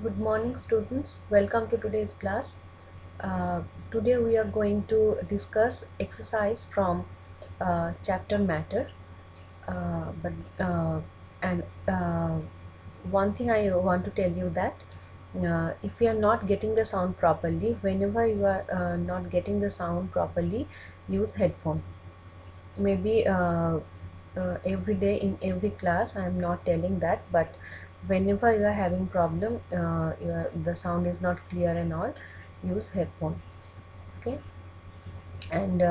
Good morning, students. Welcome to today's class. Uh, Today we are going to discuss exercise from chapter matter. But and One thing I want to tell you that if you are not getting the sound properly, whenever you are not getting the sound properly, use headphone. Maybe every day in every class I am not telling that, but whenever you are having problem, the sound is not clear and all, use headphone. Okay. And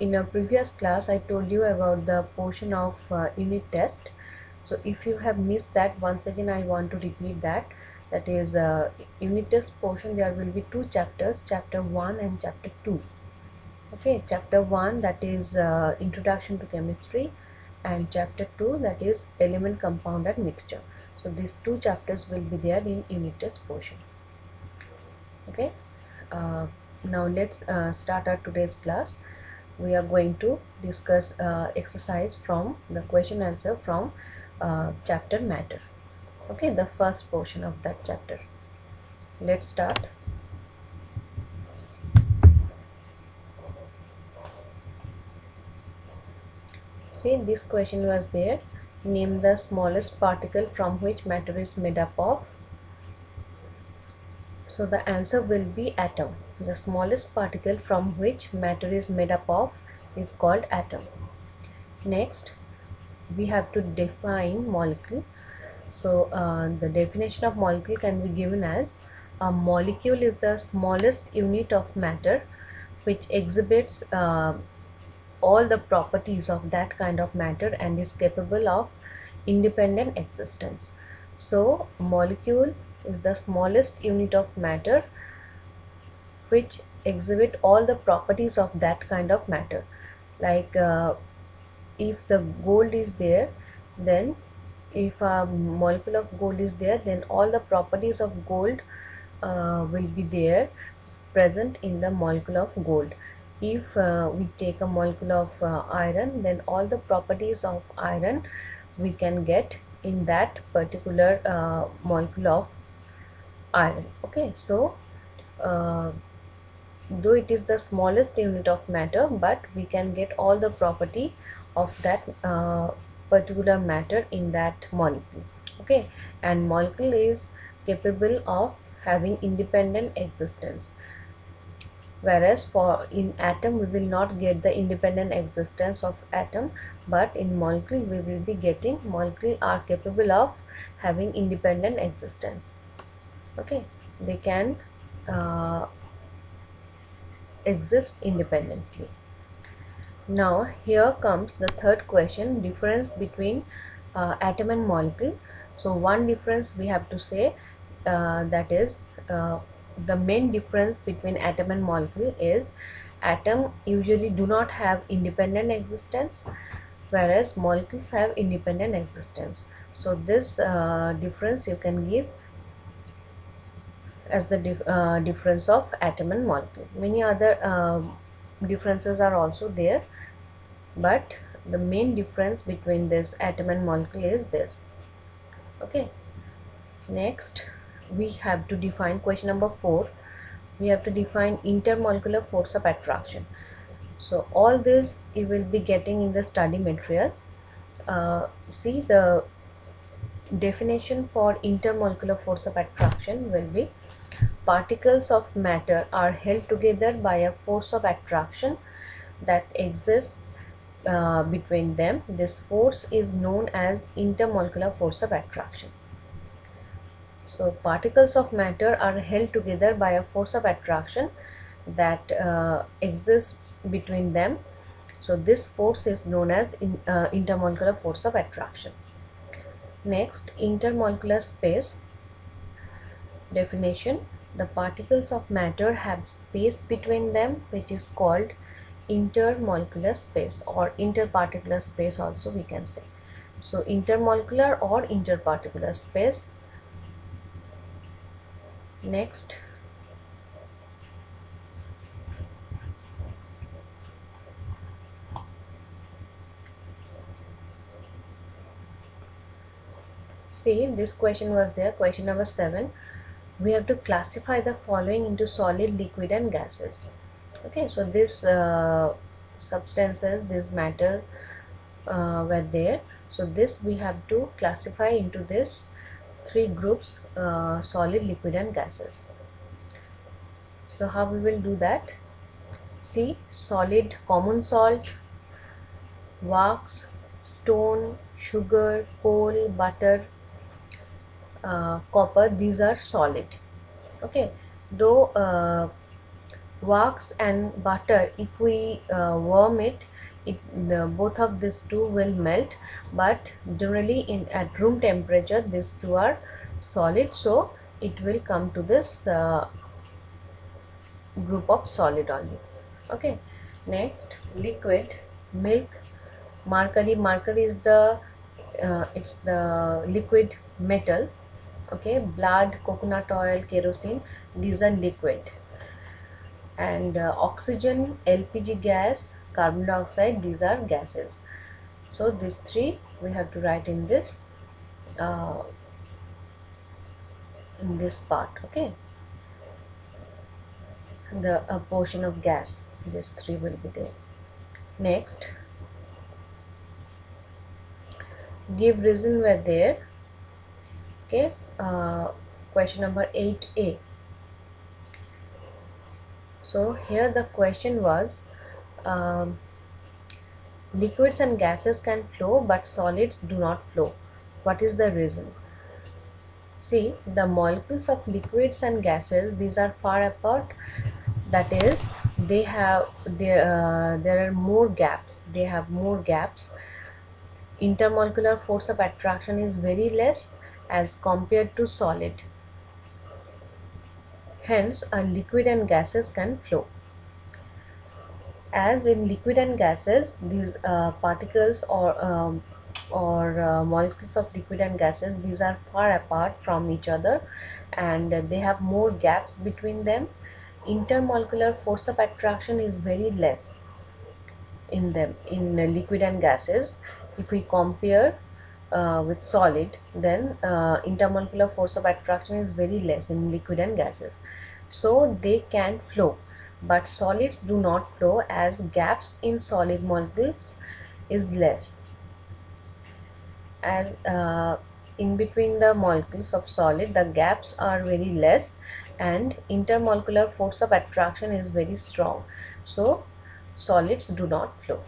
in a previous class I told you about the portion of unit test. So if you have missed that, once again I want to repeat that. That is unit test portion. There will be two chapters, chapter 1 and chapter 2. Okay, chapter 1, that is introduction to chemistry, and chapter 2, that is element, compound and mixture. So these two chapters will be there in unit test portion. Okay, uh, now let's start our today's class. We are going to discuss exercise from the question answer from chapter matter. Okay, the first portion of that chapter. Let's start. See, this question was there. Name the smallest particle from which matter is made up of. So the answer will be atom. The smallest particle from which matter is made up of is called atom. Next, we have to define molecule. So the definition of molecule can be given as: a molecule is the smallest unit of matter which exhibits all the properties of that kind of matter and is capable of independent existence. So molecule is the smallest unit of matter which exhibit all the properties of that kind of matter. Like if the gold is there, then if a molecule of gold is there, then all the properties of gold will be there, present in the molecule of gold. If we take a molecule of iron, then all the properties of iron we can get in that particular molecule of iron. Okay, so uh, though it is the smallest unit of matter, but we can get all the property of that particular matter in that molecule. Okay, and molecule is capable of having independent existence, whereas for in atom we will not get the independent existence of atom, but in molecule we will be getting. Molecule are capable of having independent existence. Okay, they can uh, exist independently. Now here comes the third question: difference between atom and molecule. So one difference we have to say, that is the main difference between atom and molecule is atom usually do not have independent existence, whereas molecules have independent existence. So this difference you can give as the difference of atom and molecule. Many other differences are also there, but the main difference between this atom and molecule is this. Okay, next we have to define question number 4. We have to define intermolecular force of attraction. So all this you will be getting in the study material. See, the definition for intermolecular force of attraction will be: particles of matter are held together by a force of attraction that exists between them. This force is known as intermolecular force of attraction. So particles of matter are held together by a force of attraction that exists between them. So this force is known as intermolecular force of attraction. Next, intermolecular space definition: the particles of matter have space between them which is called intermolecular space, or interparticular space also we can say. So intermolecular or interparticular space. Next, see, this question was there, question number 7. we have to classify the following into solid, liquid and gases. Okay, so this substances, this matter were there, so this we have to classify into this three groups, solid, liquid and gases. So how we will do that? See, solid, common salt, wax, stone, sugar, coal, butter, copper, these are solid. Okay, though wax and butter, if we warm it, both of these two will melt, but generally at room temperature these two are solid, so it will come to this group of solid only. Okay, next, liquid, milk, mercury. Mercury is the it's the liquid metal. Okay, blood, coconut oil, kerosene, these are liquid. And oxygen, LPG gas, carbon dioxide, these are gases. So these three we have to write in this part. Okay, the portion of gas, these three will be there. Next, give reason were there. Okay, question number 8a. So here the question was, liquids and gases can flow but solids do not flow. What is the reason? See, the molecules of liquids and gases, these are far apart. That is, there are more gaps. They have more gaps. Intermolecular force of attraction is very less as compared to solid. Hence, a liquid and gases can flow. As in liquid and gases, these particles or molecules of liquid and gases, these are far apart from each other and they have more gaps between them. Intermolecular force of attraction is very less in them, in liquid and gases. If we compare with solid, then intermolecular force of attraction is very less in liquid and gases, so they can flow. But solids do not flow as gaps in solid molecules is less. As in between the molecules of solid, the gaps are very less and intermolecular force of attraction is very strong, so solids do not flow,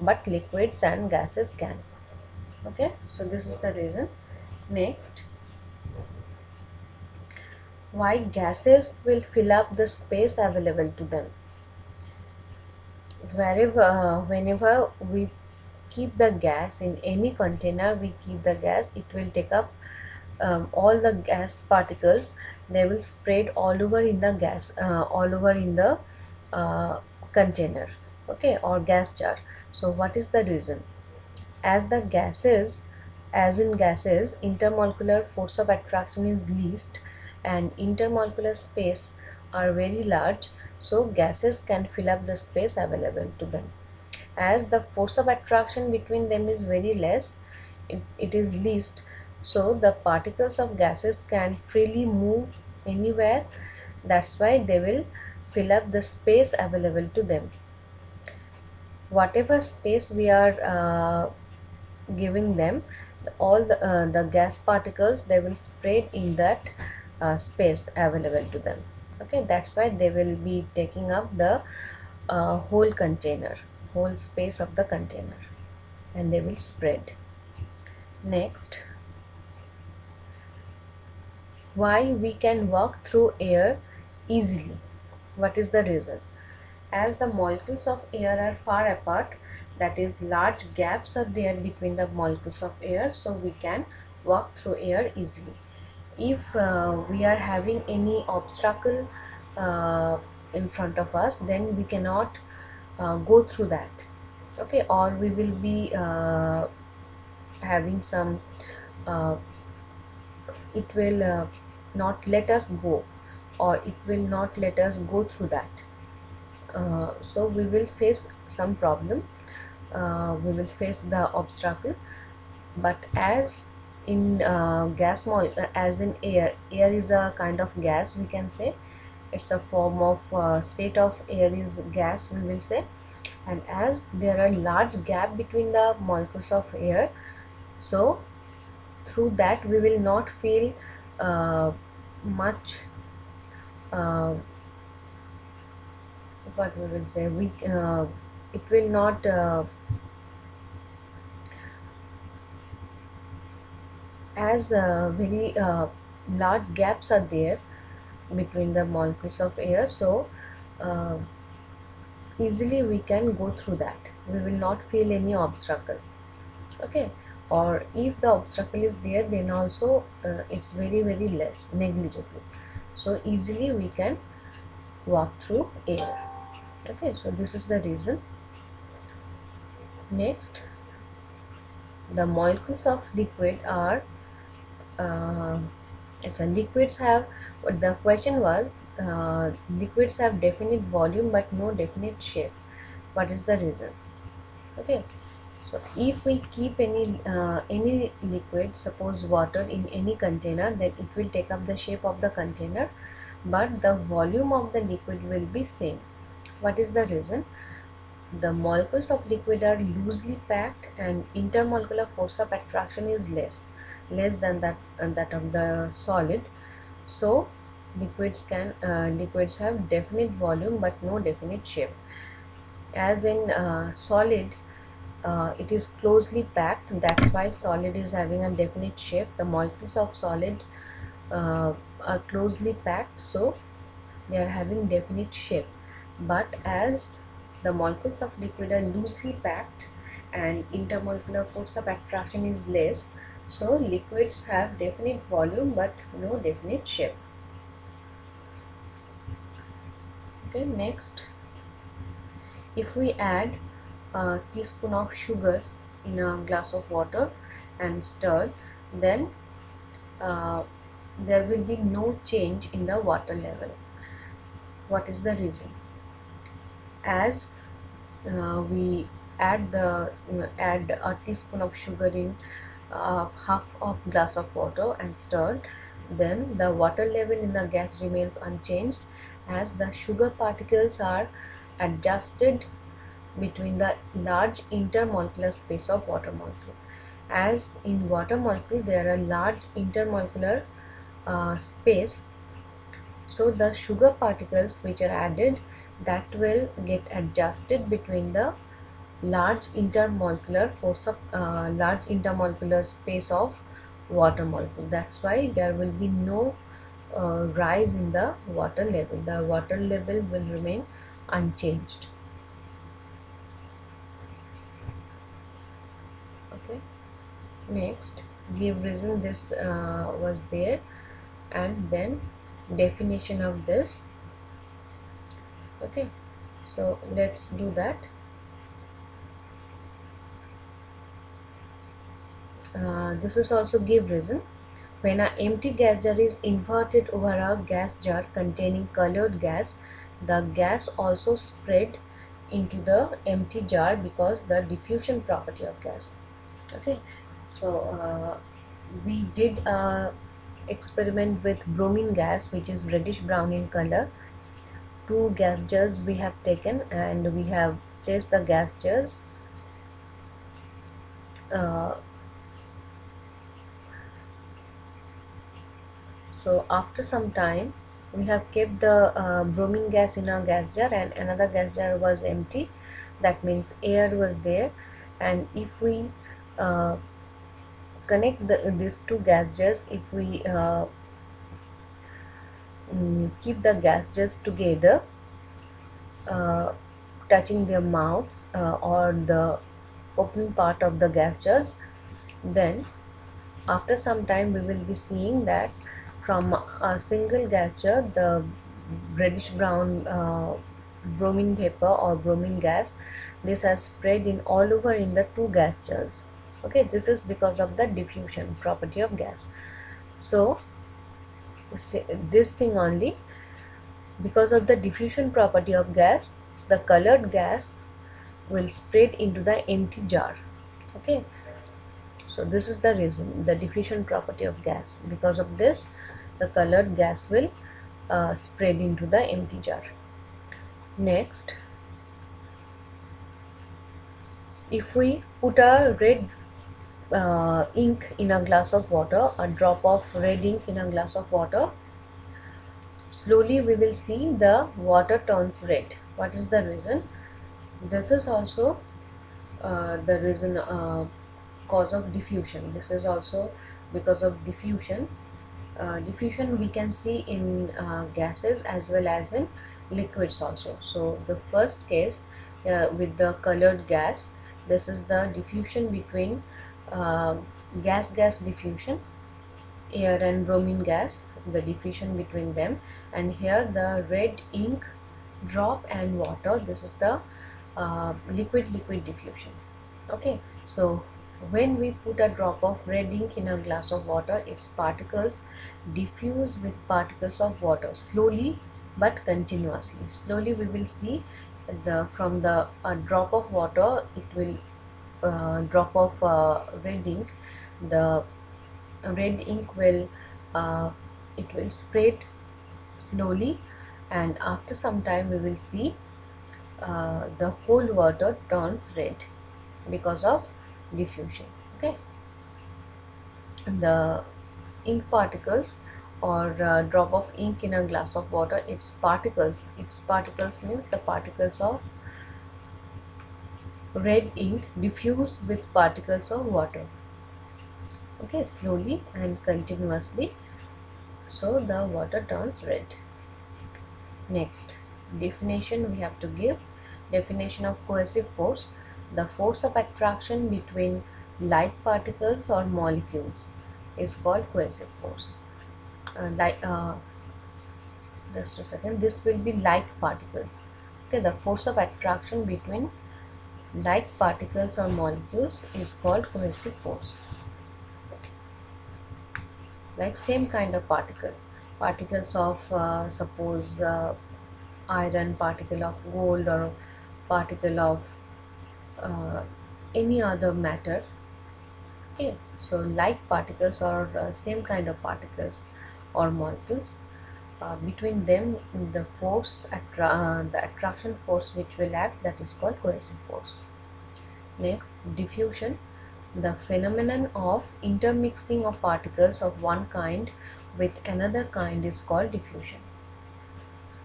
but liquids and gases can. Okay, so this is the reason. Next, why gases will fill up the space available to them. Whenever we keep the gas in any container, we keep the gas, it will take up all the gas particles. They will spread all over in the gas, all over in the container, okay, or gas jar. So what is the reason? As in gases, intermolecular force of attraction is least and intermolecular space are very large, so gases can fill up the space available to them. As the force of attraction between them is very less, it is least, so the particles of gases can freely move anywhere. That's why they will fill up the space available to them. Whatever space we are giving them, all the gas particles, they will spread in that space available to them. Okay, that's why they will be taking up the whole container, whole space of the container, and they will spread. Next, why we can walk through air easily. What is the reason? As the molecules of air are far apart, that is, large gaps are there between the molecules of air, so we can walk through air easily. If we are having any obstacle in front of us, then we cannot go through that. Okay, or we will be having some it will not let us go, or it will not let us go through that. So we will face some problem, we will face the obstacle. But as in gas as in air is a kind of gas, we can say. It's a form of state of air is gas, we will say. And as there are large gap between the molecules of air, so through that we will not feel much what we will say, we it will not as very large gaps are there between the molecules of air, so uh, easily we can go through that, we will not feel any obstacle. Okay, or if the obstacle is there, then also it's very very less, negligible, so easily we can walk through air. Okay, so this is the reason. Next, the molecules of liquid are liquids have, the question was liquids have definite volume but no definite shape. What is the reason? Okay, so if we keep any liquid, suppose water, in any container, then it will take up the shape of the container, but the volume of the liquid will be same. What is the reason? The molecules of liquid are loosely packed and intermolecular force of attraction is less than that of the solid. So liquids have definite volume but no definite shape. As in solid, it is closely packed, that's why solid is having a definite shape. The molecules of solid are closely packed, so they are having definite shape. But as the molecules of liquid are loosely packed and intermolecular force of attraction is less, so liquids have definite volume but no definite shape. Okay, next, if we add a teaspoon of sugar in a glass of water and stir, then uh, there will be no change in the water level. What is the reason? As we add a teaspoon of sugar in half of glass of water and stirred, then the water level in the gas remains unchanged, as the sugar particles are adjusted between the large intermolecular space of water molecule. As in water molecule there are large intermolecular space, so the sugar particles which are added, that will get adjusted between the large intermolecular force of large intermolecular space of water molecule. That's why there will be no rise in the water level. The water level will remain unchanged. Okay, next, give reason this was there, and then definition of this. Okay, so let's do that. This is also give reason. When an empty gas jar is inverted over a gas jar containing colored gas, the gas also spread into the empty jar because the diffusion property of gas. Okay, so we did a experiment with bromine gas, which is reddish brown in color. Two gas jars we have taken and we have placed the gas jars so after some time we have kept the bromine gas in a gas jar and another gas jar was empty, that means air was there. And if we connect these two gas jars, if we keep the gas jars together, touching their mouths or the open part of the gas jars, then after some time we will be seeing that from a single gas jar the reddish brown bromine vapor or bromine gas, this has spread in all over in the two gas jars. Okay, this is because of the diffusion property of gas. So this thing only, because of the diffusion property of gas, the colored gas will spread into the empty jar. Okay, So this is the reason, the diffusion property of gas. Because of this, the colored gas will spread into the empty jar. Next, if we put a red ink in a glass of water, a drop of red ink in a glass of water, slowly we will see the water turns red. What is the reason? This is also the reason, cause of diffusion. This is also because of diffusion. Diffusion we can see in gases as well as in liquids also. So the first case, with the colored gas, this is the diffusion between gas diffusion, air and bromine gas, the diffusion between them. And here the red ink drop and water, this is the liquid diffusion. Okay, so when we put a drop of red ink in a glass of water, its particles diffuse with particles of water slowly but continuously. Slowly we will see the from the drop of water, it will drop of red ink, the red ink will it will spread slowly, and after some time we will see the whole water turns red because of diffusion. Okay, and the ink particles, or drop of ink in a glass of water, its particles means the particles of red ink diffuse with particles of water. Okay, slowly and continuously, so the water turns red. Next, definition we have to give. Definition of cohesive force: the force of attraction between light particles or molecules is called cohesive force. Just a second, this will be like particles. Okay, the force of attraction between like particles or molecules is called cohesive force. Like same kind of particles of suppose iron, particle of gold, or particle of any other matter. Okay, so like particles or same kind of particles or molecules, between them the the attraction force which will act, that is called cohesive force. Next, diffusion: the phenomenon of intermixing of particles of one kind with another kind is called diffusion.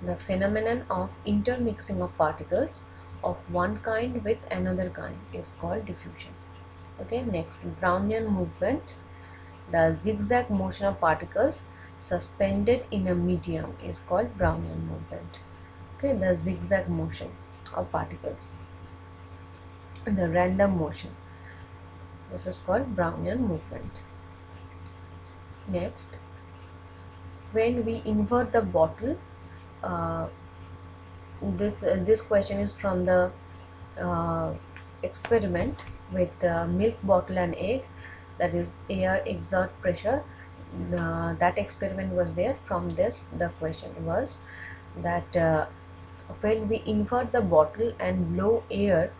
The phenomenon of intermixing of particles of one kind with another kind is called diffusion. Okay, next, Brownian movement: the zigzag motion of particles suspended in a medium is called Brownian movement. Okay, the zigzag motion of particles, the random motion, this is called Brownian movement. Next, when we invert the bottle, this question is from the experiment with milk bottle and egg, that is air exert pressure. That experiment was there. From this, the question was that when we invert the bottle and blow air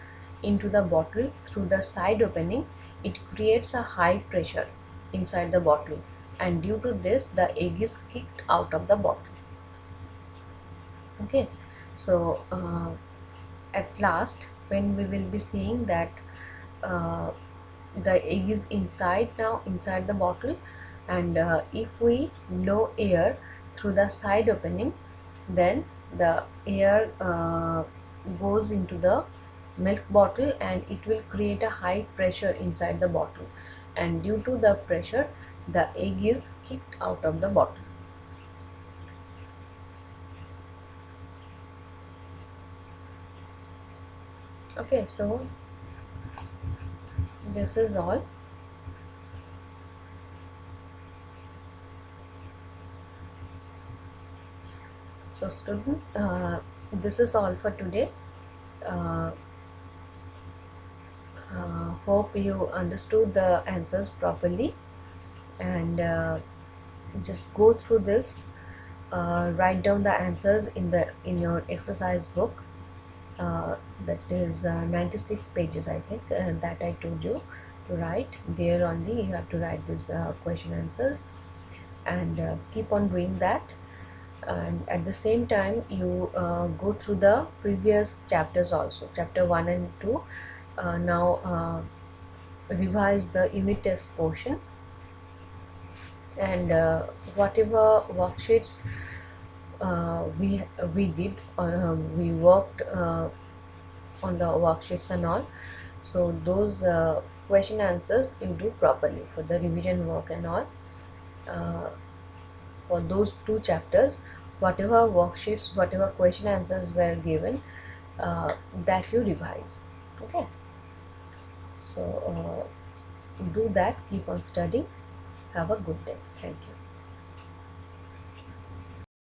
into the bottle through the side opening, it creates a high pressure inside the bottle, and due to this the egg is kicked out of the bottle. Okay, so at last, when we will be seeing that the egg is inside the bottle, and if we blow air through the side opening, then the air goes into the milk bottle and it will create a high pressure inside the bottle, and due to the pressure the egg is kicked out of the bottle. Okay, so this is all. So students, this is all for today. uh, Hope you understood the answers properly, and just go through this, write down the answers in your exercise book, that is 96 pages, I think, that I told you. to write. There only you have to write these question answers, and keep on doing that. And at the same time you go through the previous chapters also, chapter 1 and 2. Now revise the unit test portion, and whatever worksheets we did, we worked on the worksheets and all. So those question answers you do properly for the revision work and all. For those two chapters, whatever worksheets, whatever question answers were given, that you revise. Okay, so do that, keep on studying. Have a good day. Thank you.